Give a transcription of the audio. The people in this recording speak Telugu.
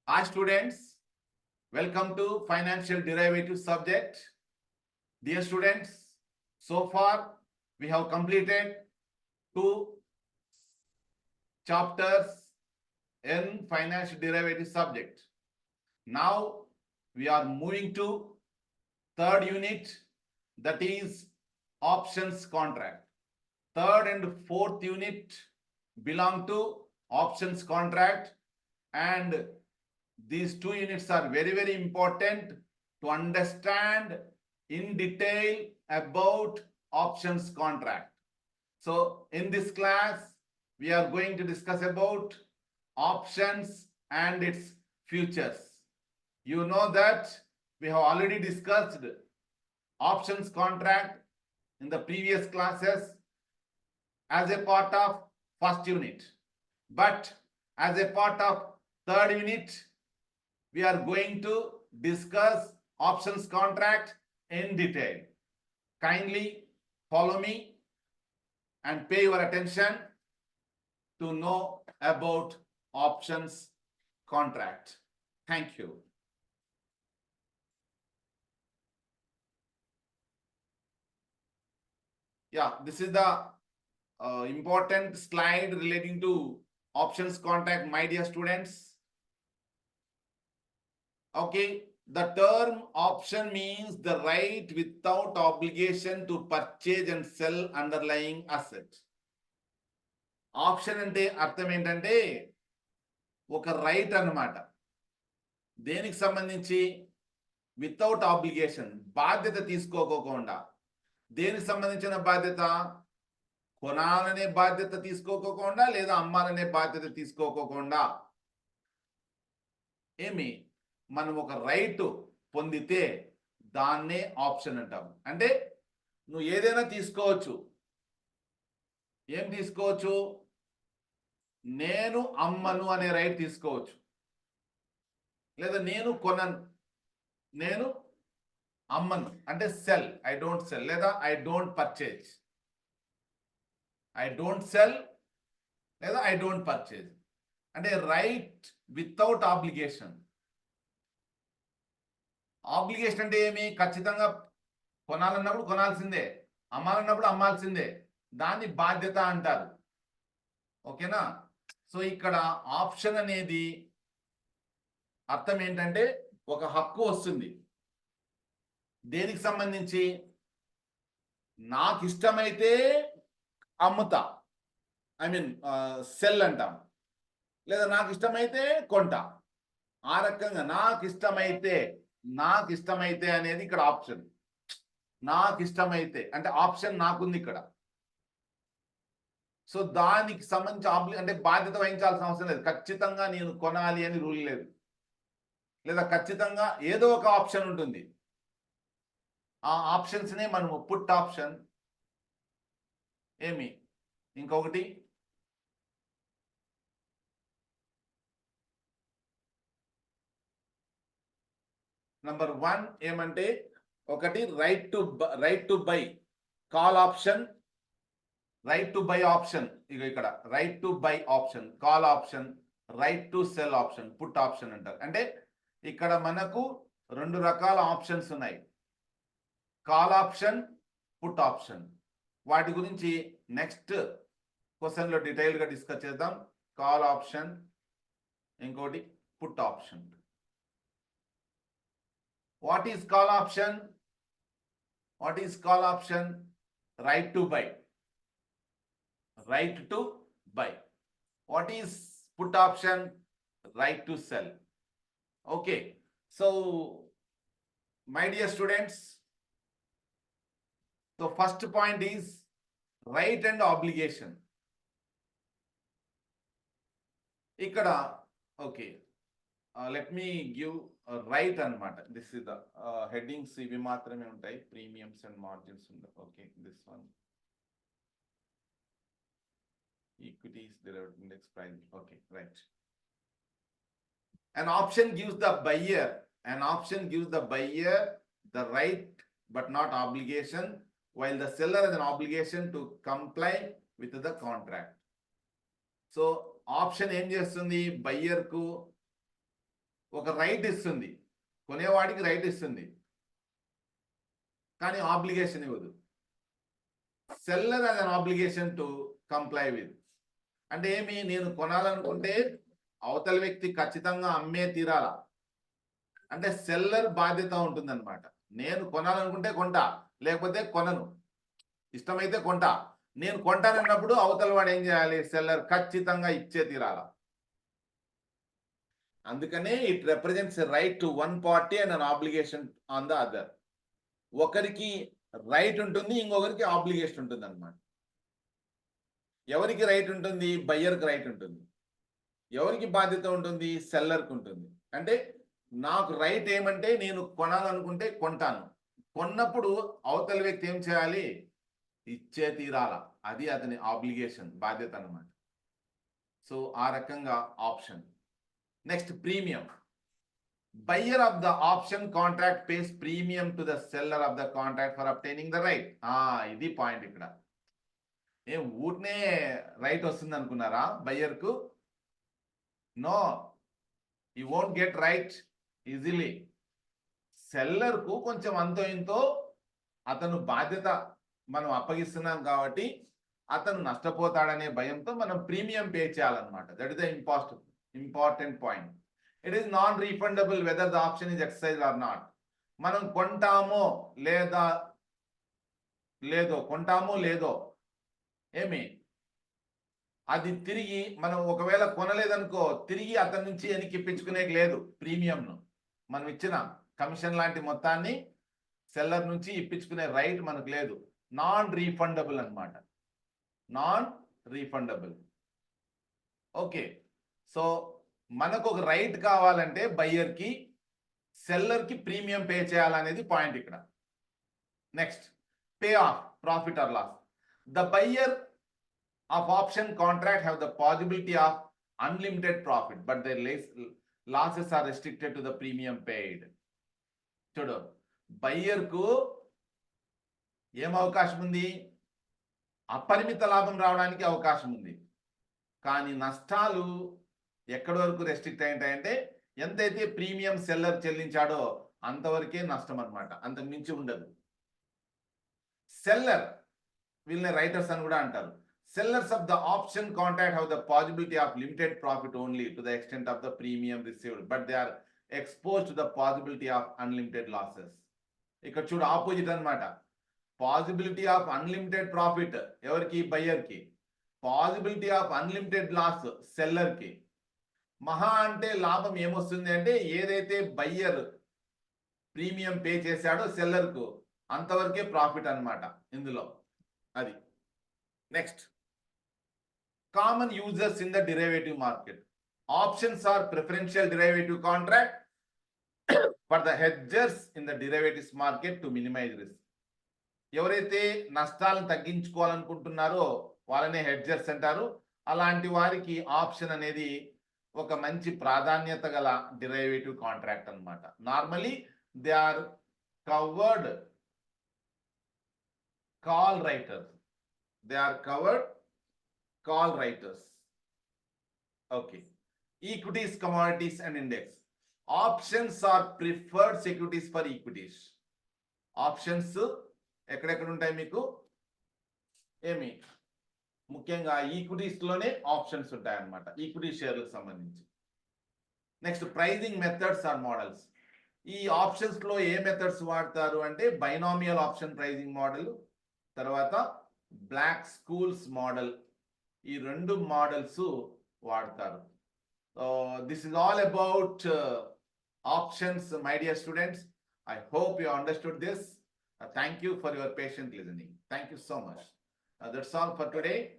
Hi students, welcome to financial derivative subject. Dear students, so far we have completed two chapters in financial derivative subject. Now we are moving to third unit, that is options contract. Third and fourth unit belong to options contract, and these two units are very important to understand in detail about options contract. So in this class we are going to discuss about options and its futures. You know that we have already discussed options contract in the previous classes as a part of first unit, but as a part of third unit we are going to discuss options contract in detail. Kindly follow me and pay your attention to know about options contract. Thank you. Yeah, this is the important slide relating to options contract, my dear students. Okay, the term option means the right without obligation to purchase and sell underlying asset. Option అంటే అర్థం ఏంటంటే ఒక రైట్ అన్నమాట. దేనికి సంబంధించి? వితౌట్ ఆబ్లిగేషన్, బాధ్యత తీసుకోకోకుండా. దేనికి సంబంధించిన బాధ్యత? కొనాలనే బాధ్యత తీసుకోకోకుండా, లేదా అమ్మాలనే బాధ్యత తీసుకోకోకుండా ఏమి మనం ఒక రైట్ పొందితే దాన్నే ఆప్షన్ అంటాం. అంటే నువ్వు ఏదైనా తీసుకోవచ్చు. ఏం తీసుకోవచ్చు? నేను అమ్మను అనే రైట్ తీసుకోవచ్చు, లేదా నేను కొనను, నేను అమ్మను అంటే సెల్, ఐ డోంట్ సెల్, లేదా I don't purchase. I don't sell లేదా ఐ డోంట్ పర్చేజ్ అంటే రైట్ వితౌట్ ఆబ్లిగేషన్. ఆబ్లిగేషన్ అంటే ఏమి? ఖచ్చితంగా కొనాలన్నప్పుడు కొనాల్సిందే, అమ్మాలన్నప్పుడు అమ్మాల్సిందే. దాన్ని బాధ్యత అంటారు. ఓకేనా? సో ఇక్కడ ఆప్షన్ అనేది అర్థం ఏంటంటే ఒక హక్కు వస్తుంది. దేనికి సంబంధించి? నాకు ఇష్టమైతే అమ్ముతా, ఐ మీన్ సెల్ అంటాం, లేదా నాకు ఇష్టమైతే కొంటా. ఆ రకంగా నాకు ఇష్టమైతే అనేది ఇక్కడ ఆప్షన్. నాకు ఇష్టమైతే అంటే ఆప్షన్ నాకుంది ఇక్కడ. సో దానికి సంబంధించి అంటే బాధ్యత వహించాల్సిన అవసరం లేదు. ఖచ్చితంగా నేను కొనాలి అని రూల్ లేదు, లేదా ఖచ్చితంగా ఏదో ఒక ఆప్షన్ ఉంటుంది. ఆ ఆప్షన్స్నే మనము పుట్ ఆప్షన్, ఏమి ఇంకొకటి నంబర్ 1 ఏమంటే, ఒకటి right to buy call option, right to buy option. ఇక్కడ right to buy option, call option, right to sell option, put option అంటారు. అంటే ఇక్కడ మనకు రెండు రకాల ఆప్షన్స్ ఉన్నాయి, కాల్ ఆప్షన్, పుట్ ఆప్షన్. వాటి గురించి నెక్స్ట్ క్వశ్చన్లో డీటెయిల్గా డిస్కస్ చేద్దాం. కాల్ ఆప్షన్, ఇంకోటి put option. What is call option? What is call option? Right to buy. Right to buy. What is put option? Right to sell. Okay. So, my dear students, the first point is right and obligation. Ikkada, okay. Let me give right అనమాట. దిస్ ఇస్ ద హెడ్డింగ్స్ ఇవి మాత్రమే ఉంటాయి, ప్రీమియమ్స్ అండ్ మార్జిన్స్ ఉండవు. Okay, this one equities derivative index price. Okay, right. An option gives the buyer the right but not obligation, while the seller has an obligation to comply with the contract. So option ఏం చేస్తుంది? బయ్యర్ కు ఒక రైట్ ఇస్తుంది, కొనేవాడికి రైట్ ఇస్తుంది, కానీ ఆబ్లిగేషన్ ఇవ్వదు. Seller has an obligation to comply with. అంటే ఏమి, నేను కొనాలనుకుంటే అవతల వ్యక్తి ఖచ్చితంగా అమ్మే తీరాల. అంటే సెల్లర్ బాధ్యత ఉంటుందన్నమాట. నేను కొనాలనుకుంటే కొంటా, లేకపోతే కొనను. ఇష్టమైతే కొంటా. నేను కొంటానన్నప్పుడు అవతల వాడు ఏం చేయాలి, సెల్లర్ ఖచ్చితంగా ఇచ్చే తీరాల. అందుకనే it represents right to one party and an obligation on the other. ఒకరికి రైట్ ఉంటుంది, ఇంకొకరికి ఆబ్లిగేషన్ ఉంటుంది అనమాట. ఎవరికి రైట్ ఉంటుంది, బయ్యర్కి రైట్ ఉంటుంది. ఎవరికి బాధ్యత ఉంటుంది, సెల్లర్కి ఉంటుంది. అంటే నాకు రైట్ ఏమంటే నేను కొనాలనుకుంటే కొంటాను, కొన్నప్పుడు అవతల వ్యక్తి ఏం చేయాలి, ఇచ్చే తీరాల. అది అతని ఆబ్లిగేషన్, బాధ్యత అనమాట. సో ఆ రకంగా option. Next premium. Buyer of the option contract pays premium to the seller of the contract for obtaining the right. ఇది పాయింట్ ఇక్కడ. ఏం ఊరినే రైట్ వస్తుంది అనుకున్నారా బయ్యర్కు? No, you won't get right easily. సెల్లర్కు కొంచెం అంతో ఇంతో అతను బాధ్యత మనం అప్పగిస్తున్నాం కాబట్టి అతను నష్టపోతాడనే భయంతో మనం ప్రీమియం పే చేయాలన్నమాట. That is the important point. It is non refundable whether the option is exercise or not. మనం కొంటామో లేదో ఏమి, అది తిరిగి మనం ఒకవేళ కొనలేదనుకో, తిరిగి అతని నుంచి వెనక్కి ఇప్పించుకునే లేదు. ప్రీమియంను మనం ఇచ్చిన కమిషన్ లాంటి మొత్తాన్ని సెల్లర్ నుంచి ఇప్పించుకునే రైట్ మనకు లేదు. నాన్ రీఫండబుల్ అనమాట, నాన్ రీఫండబుల్. ఓకే, సో మనకు ఒక రైట్ కావాలంటే బయ్యర్కి సెల్లర్కి ప్రీమియం పే చేయాలనేది పాయింట్ ఇక్కడ. Next, pay off profit or loss. The buyer of option contract have the possibility of unlimited profit, but their losses are restricted to the premium paid. చూడు, బయ్యర్ కు ఏం అవకాశం ఉంది, అపరిమిత లాభం రావడానికి అవకాశం ఉంది. కానీ నష్టాలు ఎక్కడి వరకు రెస్ట్రిక్ట్ అయ్యాయంటే ఎంతైతే ప్రీమియం సెల్లర్ చెల్లించాడో అంతవరకే నష్టం అనమాట, అంతకు మించి ఉండదు. సెల్లర్, వీళ్ళని రైటర్స్ అని కూడా అంటారు. Sellers of the option contract have the possibility of limited profit only to the extent of the premium received, but they are exposed to the possibility of unlimited losses. ఇక్కడ చూడు, ఆపోజిట్ అనమాట. పాసిబిలిటీ ఆఫ్ అన్లిమిటెడ్ ప్రాఫిట్ ఎవరికి, బయ్యర్కి. పాసిబిలిటీ ఆఫ్ అన్లిమిటెడ్ లాస్ సెల్లర్కి. మహా అంటే లాభం ఏమొస్తుంది అంటే ఏదైతే బయ్యర్ ప్రీమియం పే చేశాడో సెల్లర్కు అంతవరకే ప్రాఫిట్ అనమాట ఇందులో. అది next, common users in the derivative market. Options are preferential derivative contract for the hedgers in the derivatives market to minimize risk. ఎవరైతే నష్టాలను తగ్గించుకోవాలనుకుంటున్నారో వాళ్ళనే హెడ్జర్స్ అంటారు. అలాంటి వారికి ఆప్షన్ అనేది ఒక మంచి ప్రాధాన్యత గల డెరివేటివ్ కాంట్రాక్ట్ అన్నమాట. Normally they are covered call writers. Call writers. Okay. Equities, commodities and index. Options are preferred securities for equities. Options ఎక్కడెక్కడ ఉంటాయి మీకు, ఏమి ముఖ్యంగా ఈక్విటీస్ లోనే ఆప్షన్స్ ఉంటాయి అన్నమాట, ఈక్విటీ షేర్లకు సంబంధించి. Next, pricing methods or models. ఈ ఆప్షన్స్ లో ఏ మెథడ్స్ వాడతారు అంటే బైనామియల్ ఆప్షన్ ప్రైజింగ్ మోడల్, తర్వాత బ్లాక్ స్కూల్స్ మోడల్, ఈ రెండు మోడల్స్ వాడతారు. This is all about options my dear students. I hope you understood this. Thank you for your patient listening. Thank you so much. That's all for today.